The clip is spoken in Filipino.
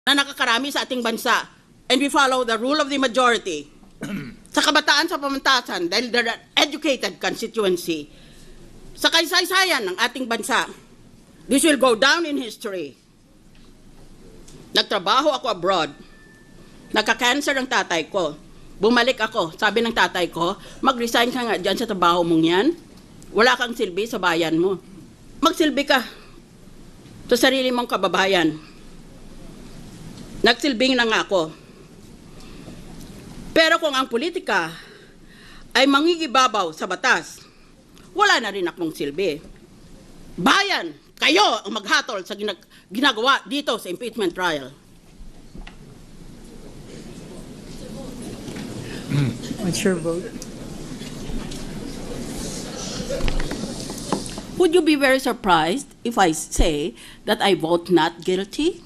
na nakakarami sa ating bansa, and we follow the rule of the majority. Sa kabataan sa pamantasan, dahil they're an educated constituency, sa kaysaysayan ng ating bansa, this will go down in history. Nagtrabaho ako abroad. Nagka-cancer ang tatay ko. Bumalik ako. Sabi ng tatay ko, mag-resign ka nga dyan sa trabaho mong yan. Wala kang silbi sa bayan mo. Magsilbi ka sa sarili mong kababayan. Nagsilbing na nga ako. Pero kung ang politika ay mangigibabaw sa batas, wala na rin akong silbi. Bayan, kayo ang maghatol sa ginagawa dito sa impeachment trial. What's your vote? Would you be very surprised if I say that I vote not guilty?